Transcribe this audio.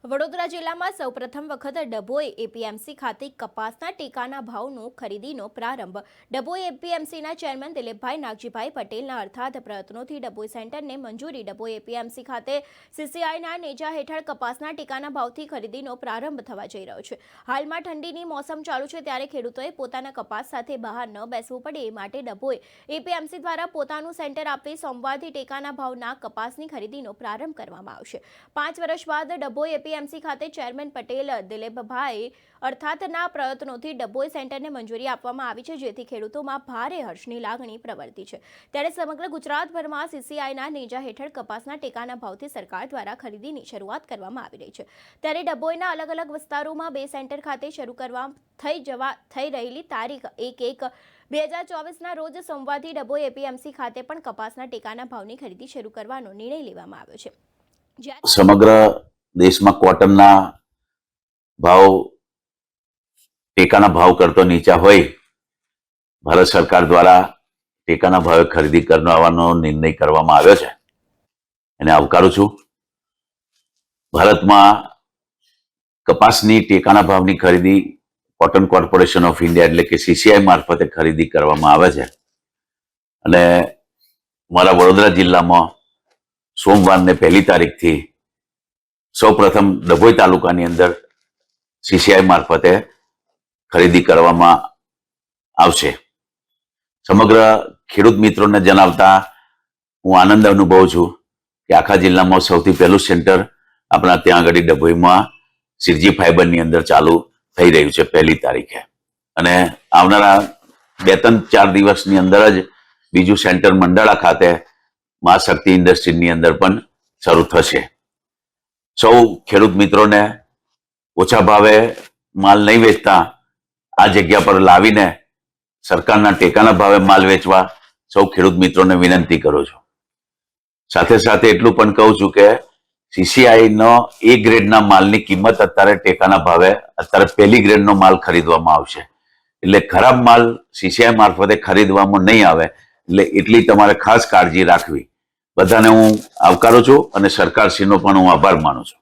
વડોદરા જિલ્લામાં સૌપ્રથમ વખત ડભોઈ એપીએમસી ખાતે કપાસના ટેકાના ભાવનો ખરીદીનો પ્રારંભ. ડભોઈ એપીએમસીના ચેરમેન દિલીપભાઈ નાગજીભાઈ પટેલના અર્થાત પ્રયત્નોથી ડભોઈ સેન્ટરને મંજૂરી. ડભોઈ એપીએમસી ખાતે સીસીઆઈના નેજા હેઠળ કપાસના ટેકાના ભાવથી ખરીદીનો પ્રારંભ થવા જઈ રહ્યો છે. હાલમાં ઠંડીની મોસમ ચાલુ છે ત્યારે ખેડૂતોએ પોતાના કપાસ સાથે બહાર ન બેસવું પડે એ માટે ડભોઈ એપીએમસી દ્વારા પોતાનું સેન્ટર આપી સોમવારથી ટેકાના ભાવના કપાસની ખરીદીનો પ્રારંભ કરવામાં આવશે. 5 વર્ષ બાદ ડભોઈ એપીએમસી ખાતે ચેરમેન પટેલ દિલીપભાઈ અર્થાતના પ્રયત્નોથી ડભોઈ સેન્ટરને મંજૂરી આપવામાં આવી છે, જેથી ખેડૂતોમાં ભારે હર્ષની લાગણી પ્રવર્તી છે. ત્યારે સમગ્ર ગુજરાતભરમાં સીસીઆઈના નેજા હેઠળ કપાસના ટેકાના ભાવથી સરકાર દ્વારા ખરીદીની શરૂઆત કરવામાં આવી રહી છે. ત્યારે ડભોઈના અલગ અલગ વિસ્તારોમાં 2 સેન્ટર ખાતે શરૂ કરવા થઈ રહેલી તારીખ 1/1/2024ના રોજ સોમવારથી ડભોઈ એપીએમસી ખાતે પણ કપાસના ટેકાના ભાવની ખરીદી શરૂ કરવાનો નિર્ણય લેવામાં આવ્યો છે. સમગ્ર દેશમાં કોટનના ભાવ ટેકાના ભાવ કરતો નીચા હોય, ભારત સરકાર દ્વારા ટેકાના ભાવે ખરીદી કરવાનો નિર્ણય કરવામાં આવ્યો છે. એને આવકારું છું. ભારતમાં કપાસની ટેકાના ભાવની ખરીદી કોટન કોર્પોરેશન ઓફ ઇન્ડિયા એટલે કે સીસીઆઈ મારફતે ખરીદી કરવામાં આવે છે. અને મારા વડોદરા જિલ્લામાં સોમવારને 1 તારીખથી સૌપ્રથમ ડભોઈ તાલુકાની અંદર સીસીઆઈ મારફતે ખરીદી કરવામાં આવશે. સમગ્ર ખેડૂત મિત્રોને જણાવતા હું આનંદ અનુભવું છું કે આખા જિલ્લામાં સૌથી પહેલું સેન્ટર આપણા ત્યાં આગળ ડભોઈમાં સિરજી ફાઈબરની અંદર ચાલુ થઈ રહ્યું છે 1 તારીખે. અને આવનારા 2-4 દિવસની અંદર જ બીજું સેન્ટર મંડાળા ખાતે મા શક્તિ ઇન્ડસ્ટ્રીની અંદર પણ શરૂ થશે. સૌ ખેડૂત મિત્રોને ઓછા ભાવે માલ નહીં વેચતા આ જગ્યા પર લાવીને સરકારના ટેકાના ભાવે માલ વેચવા સૌ ખેડૂત મિત્રોને વિનંતી કરું છું. સાથે સાથે એટલું પણ કહું છું કે સીસીઆઈનો A ગ્રેડના માલની કિંમત અત્યારે ટેકાના ભાવે અત્યારે 1લી ગ્રેડનો માલ ખરીદવામાં આવશે. એટલે ખરાબ માલ સીસીઆઈ મારફતે ખરીદવામાં નહીં આવે, એટલે એટલી તમારે ખાસ કાળજી રાખવી. બધાને હું આવકારું છું અને સરકારશ્રીનો પણ હું આભાર માનું છું.